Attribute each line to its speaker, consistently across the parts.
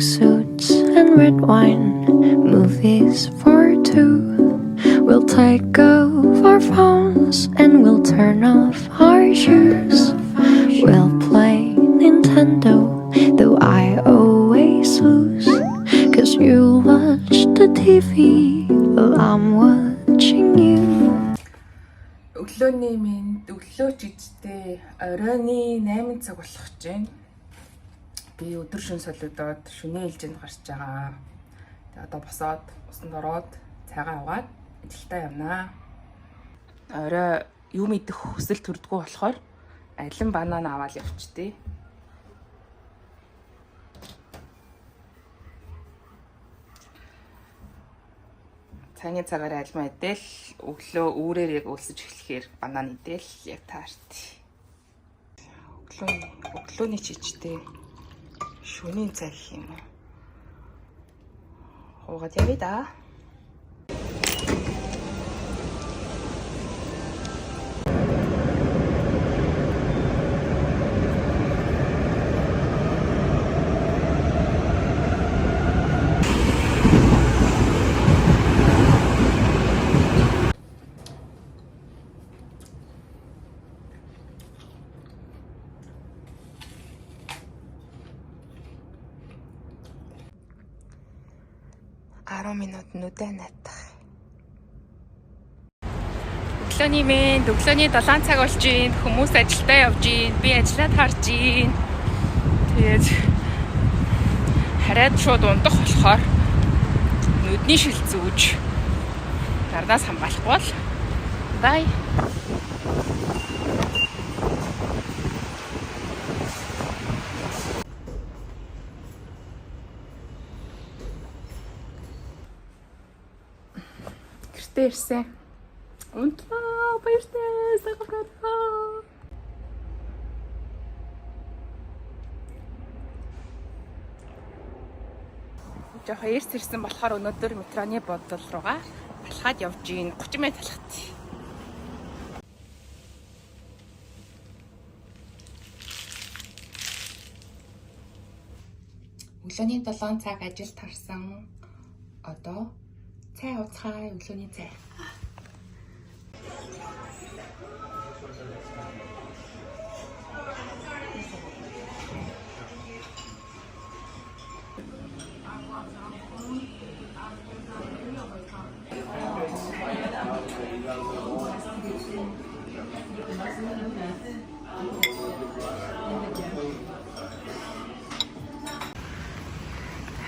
Speaker 1: suits and red wine, movies for two. We'll take off our phones and we'll turn off our shoes. We'll play Nintendo, though I always lose. Cause you watch the TV while I'm watching you.
Speaker 2: Өглөөний минь өглөөч ижтэй оройны 8 цаг болох гэж байна. Би өдөр шөнө солиодоод шөнийн ээлжинд гарч байгаа. Тэгээ одоо босоод усанд ороод цайгаа аваад ажилдаа явнаа. Орой юм идэх хүсэл төрдгөө болохоор алин банан аваад явчихдээ. Цайны цагаараа альмаа идэл өглөө үүрээр яг өлсөж эхлэхээр банан идэл яг таарт. Өглөөний чичтэй шөнийн цай гэх юм уу. Хуугаад явъя да. Минут нүдэн натах. Өглөөний минь өглөөний 7 цаг болж байна. Хүмүүс ажилдаа явж байна. Би ажиллаад харж байна. Тэгээд хараад шууд ундах болохоор нүдний шил зүүж дарнаас хамгаалахгүй бол бай. Ирсэн. Унтлаа баяртай сагавраа. Жохоо ирсэн болохоор өнөөдөр метроны бодол руугаа алхаад явж гин 30 минут алхат. Өглөөний 7 цаг ажилд харсан. Одоо цай ууцгаа өглөөний цай.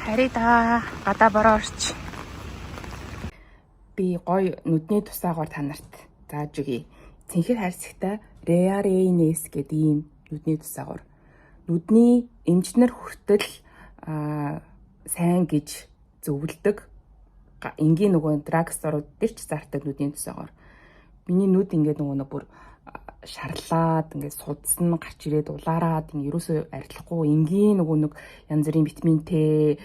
Speaker 2: Харида гадаа борооч. Би гоё нүдний тусаагаар та нарт зааж өгье. Цэнхэр харьцагтай Rearines гэдэг ийм нүдний тусаагаар. Нүдний эмчнэр хүртэл сайн гэж зөвлөдөг. Энгийн нөгөө драгсторууд дээр ч зардаг нүдний тусаагаар. Миний нүд ингээд нөгөө бүр шарлаад ингээд судсан гарч ирээд улаараад ингээд ерөөсөө арилахгүй энгийн нөгөө нэг янз бүрийн витамин Т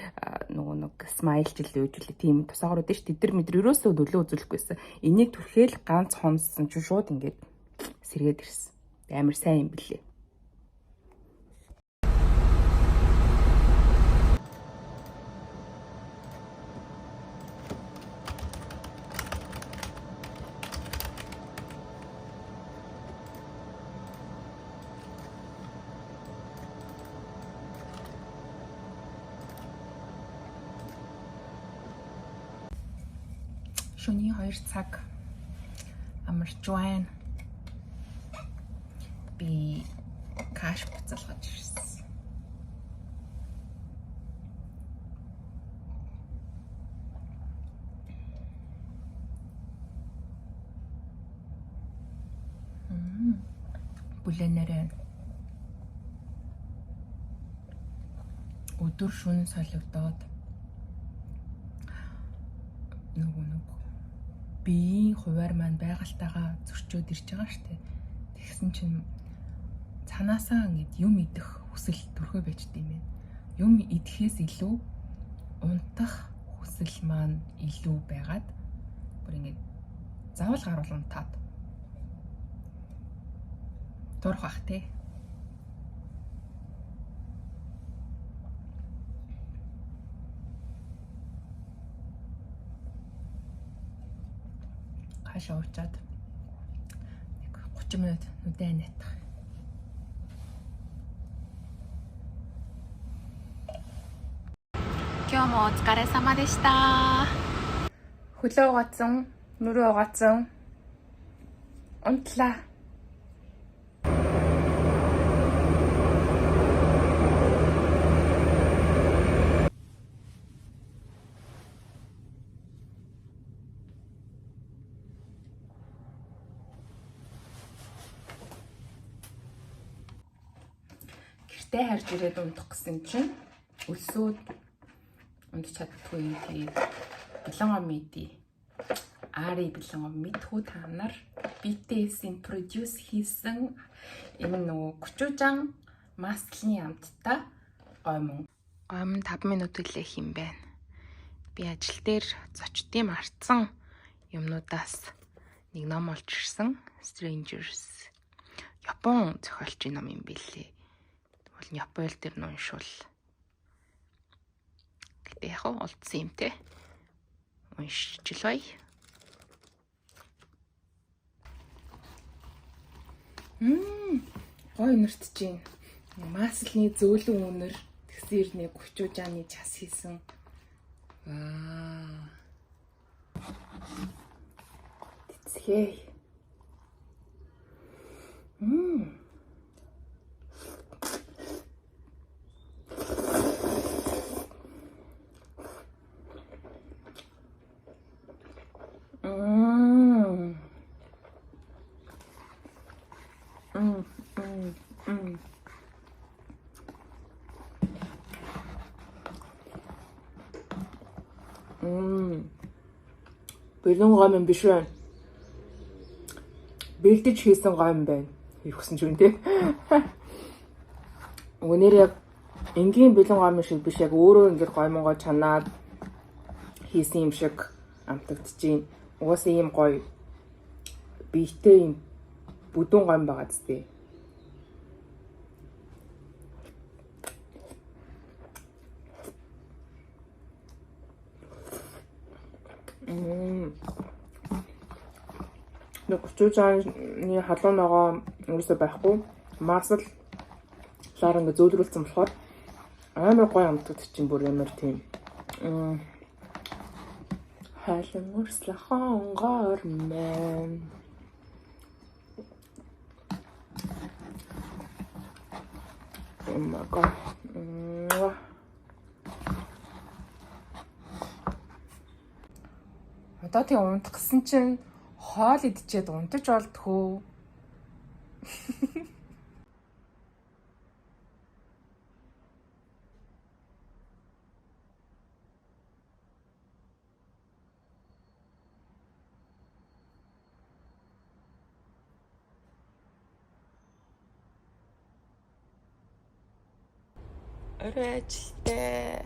Speaker 2: нөгөө нэг смайл жилээ үжилээ тийм тусаагаарууд ш тэдэр мэдэр ерөөсөө нөлөө үзүүлэхгүйсэн. Энийг түрхээл ганц хонсон ч шууд ингээд сэргээд ирсэн. Амар сайн юм билээ. Шөнийн 2 цаг амарч байна. Би каш буцалгаж ирсэн. Бүлэнэрээ өдөр шөнө солигдоод нөгөө биеийн хуваар маань байгальтайгаа зөрчөөд ирж байгаа штэ. Тэгсэн чинь цанаасаа ингэж юм идэх хүсэл төрхөө байжд юм байна. Юм идэхээс илүү унтах хүсэл маань илүү байгаад бүр ингэж заавал гаруул унтаад дурах бах те. хаашаа уучаад нэг 30 минут нүдэн нэтах.
Speaker 3: Кёмо оцукаре-сама дешита.
Speaker 2: Хөлөө угаацсан, нүрээ угаацсан. Унтлаа. Гэртээ харж ирээд унтах гэсэн чинь өлсөөд унтах чаддгүй юм тий. Бэлэн меди. Ари бэлэн мэдхүү та нар BTS-ийн продюс хийсэн энэ нөгөө гүчүүжан маслын амттай гомон 5 минут үлээх юм байна. Би ажил дээр зочдын марцсан юмнуудаас нэг ном олж ирсэн. Strangers. Япон зохиолчийн ном юм билээ. Тэгвэл Япон хэл дээр нь уншвал гэтээ яг олдсон юм те. Уншчихлаа. Гой нэртж чинь маслны зөөлөн үнэр тэгсэр нэг гүчүүжааны час хийсэн. Ваа. Тэцгээ. Бэлэн гом юм биш байна. Бэлдэж хийсэн гом байна. Ирхсэн ч юм тий. Өнөр яг энгийн бэлэн гом шиг биш, яг өөрөө ингээд гомгоо чанаад хийсэн юм шиг амтагдчихээн. Угаасаа ийм гоё биетэй юм бүдүүн гом байгаа зү. Нэг гүчүүжааны халуун ногоо ерөөсөй байхгүй. Масл лаар ингээ зөөлрүүлсэн болохоор амар гоё амтагдчихээн бүр ямар тийм. Хайлан өрслөхон гормэн. Oh my god. Одоо тийм унтах гэсэн чинь хоол идчихэд унтаж болдгоо. Öğrenciler.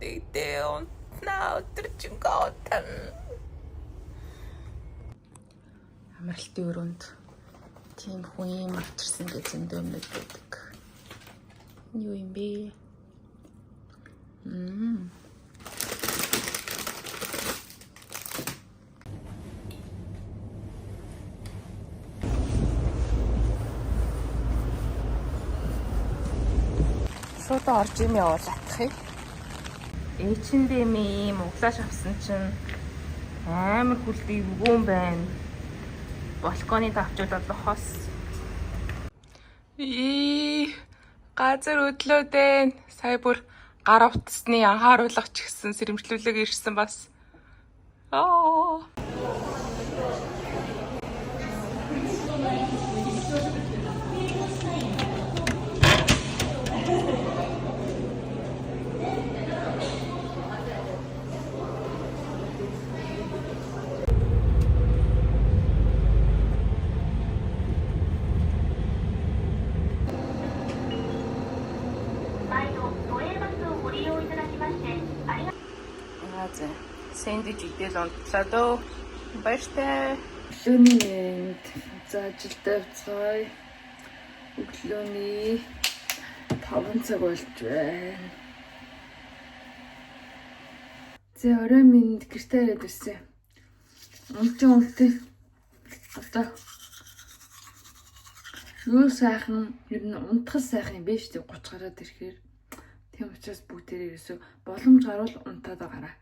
Speaker 2: Dede onunla oturacağım gautan. Амралтын өрөөнд тийм хүн марчирсан гэж зөндөө мэддэг. Юу юм бэ? Шууд орж юм явуулах. H&M ийм углааш авсан чинь амар хүлтэй өгөн байна. Балконы тавчуулаад хос. Газар өдлөөдэн сая бүр гар утасны анхааруулгач гэсэн сэрэмжлүүлэг ирсэн бас. Сэндвич идэл унтлаа дөө. Баяртай. Өглөөний за ажилдаа явцгаая. Өглөөний 5 цаг болж байна. За орой минь гэртээ ирээд ирсэн.
Speaker 4: Унтын. Одоо юу сайхан ер нь унтах сайхан юм биш үү 30 гараад ирэхээр. Тийм учраас бүгдээрээ ерөөсө боломж гарвал унтаад байгаарай.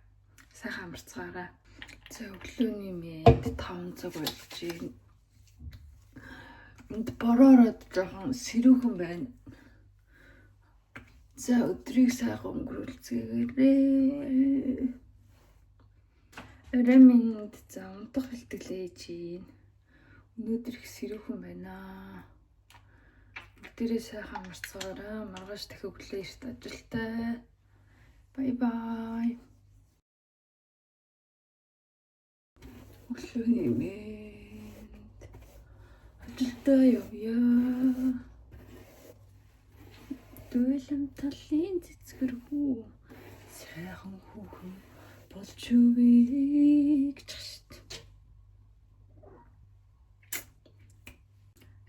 Speaker 4: Сайхан амарцгаарай. За өглөөний мэд 5 цаг болж байна. Энд бороороод жоохон сэрүүхэн байна. За өдрийг сайхан өнгөрүүлцгээгээрэй. Өрөөмөнд за унтах бэлтгэлээ чинь. Өнөөдөр их сэрүүхэн байна. Бүгдээрээ сайхан амарцгаарай. Маргааш дахин өглөө эрт ажилтай. Бай бай. Өглөөний мэд ажилдаа явъя. Дуйлам талын цэцгэрхүү сайхан хүүхэн болж үвэй гэж шít.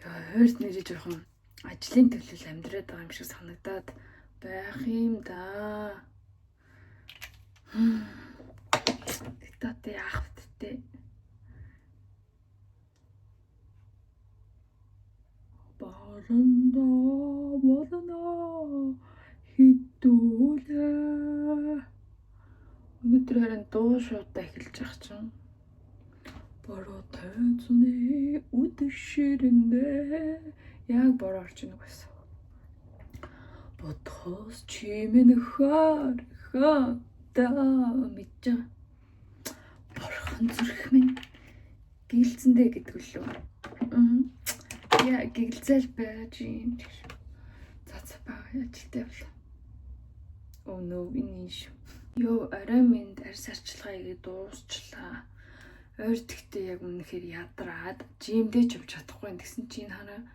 Speaker 4: Яа, хойс нэрээ жоохон ажлын төлөв амьдраад байгаа юм шиг санагдаад байх юм да. Тэгтээ яах вэ? Баранда болоно хитүүлээ. Өнөөдөр харин дуу шуудаа эхэлж байгаа чинь. Бороо тайцны үдэшрэндээ яг бороо орж ийнэ гэсэн. Бодхоос чимэн харахаа мэдэж. Борхон зүрх минь гээлцэндээ гэдэг лөө. Яа гээлцэл байж юм. За баа ажилтаа явлаа. Oh no, иниш. Йоо, арай минь арьс арчилгаа игээ дуусчлаа. Ойр тэгтээ яг үнэхээр ядраад жимдээ ч явж чадахгүй гэсэн чинь хараа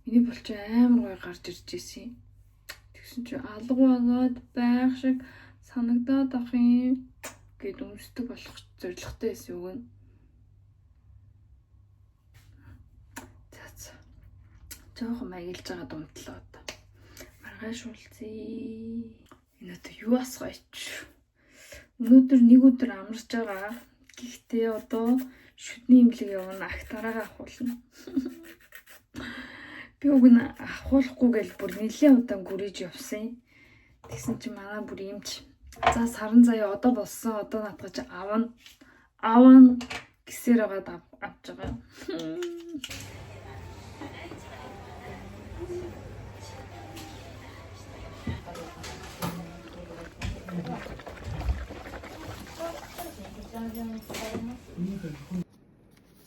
Speaker 4: миний болч амар гой гарч ирж ийсэн. Тэгсэн чинь алгу агаад байх шиг санагдаад ах юм гэд өмсдөг болох зоригтой байсан үг нь. За. Жохон маягилж байгаа дунтлаа одоо. Маргааш уулзъя. Энэ одоо юу асгаач. Өнөөдөр нэг өдөр амарч байгаа. Гэхдээ одоо шүдний имлэг явна ахтараагаа ахуулна. Би уг нь ахуулахгүй гэл бүр нэлээд удаан гүрэж явсан. Тэгсэн чинь манай бүр юмч. За саран заяа одоо болсон. Одоо наатгаж авна гэсээр байгаа авч байгаа.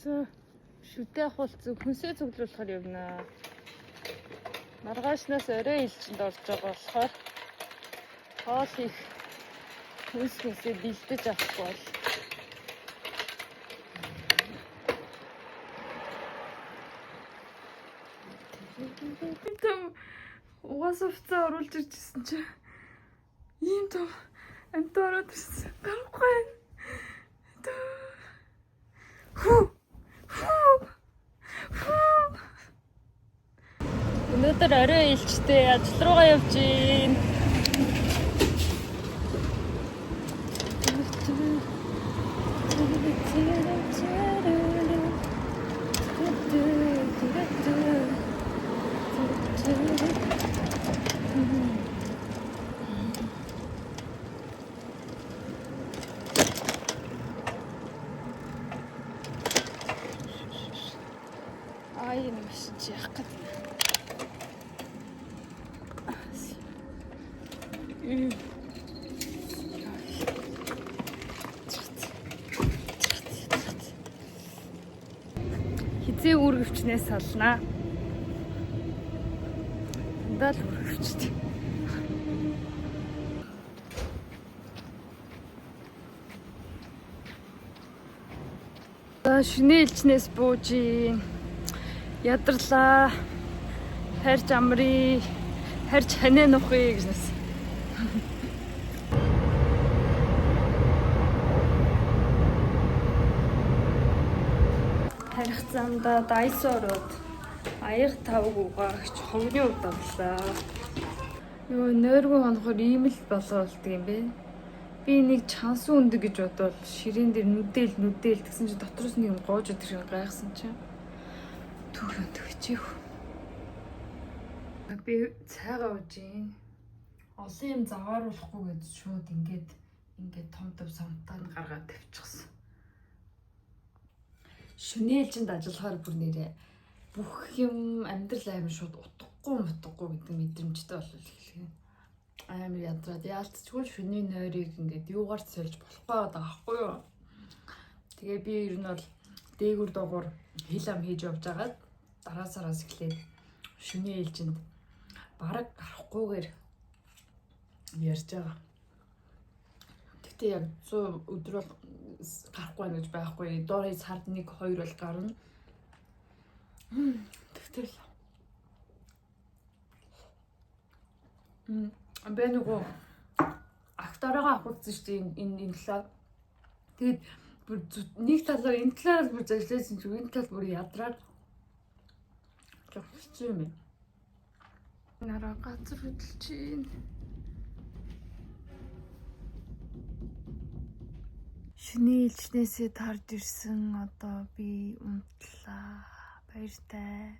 Speaker 4: За шүдээ ахуулцаг хүнсээ цуглуулахаар явна. Маргаашнаас орой илчэнд орж байгаа болохоор хоол их хүнсээ бэлдэж авахгүй бол. Тэм угаасаа уцаа оруулж иржсэн чинь ийм том амтаа ороод ирсэн. Гарахгүй. Өнөөдөр орой илчтэй ажил руугаа явж гин. Ай нэмсэн чи яах гээд. Хизээ үргэвчнээс салнаа. Дандаа л үргэвчтэй. За шинэ элчнээс бууж ядарлаа. Харж амрий. Харж ханаа нухыг гэжнээс. Харих замдаа дайсороод аяг тавг угаагч хонгны удавлаа. Юу нойргүй хонохор ийм л болоолдог юм бэ? Би нэг чансан өндөг гэж бодоод ширээн дээр нүдэл тэгсэн чи дотроос нэг юм гоож идэх гайхсан чинь түр өндөг чийх. Би цайгаа ууж ийн. Олон юм завааруулахгүй гэж шууд ингээд том самтаан гаргаад тавьчихсан. Шүнээлжинд ажиллахаар бүр нэрээ бүх юм амьдрал аим шууд утгагүй гэдэг мэдрэмжтэй болол эхлэв. Амар ядраад яалтчгүй шүний нойрыг ингээд юугаар сольж болохгүй байгаа байхгүй юу. Тэгээ би ер нь бол дээгүр доогуур хил ам хийж явж байгаад дараасараас эхлээд шүний ээлжинд бараг гарахгүйгээр ярьж байгаа. Тэгтээ яг 100 өдөр бол гарахгүй гэж байхгүй. Доорын сард 1-2 бол гарна. Тэгтээ л бэ нөгөө актараага авахулсан шүү дээ энэ талаар. Тэгээд бүр нэг талаар энэ талаар бүр зажлээсэн чинь энэ тал бүр ядраад хэцүү юм. Нараа газар хөдөлж чинь. Шүний ээлжнээсээ тарж ирсэн одоо би унтлаа. Баяртай.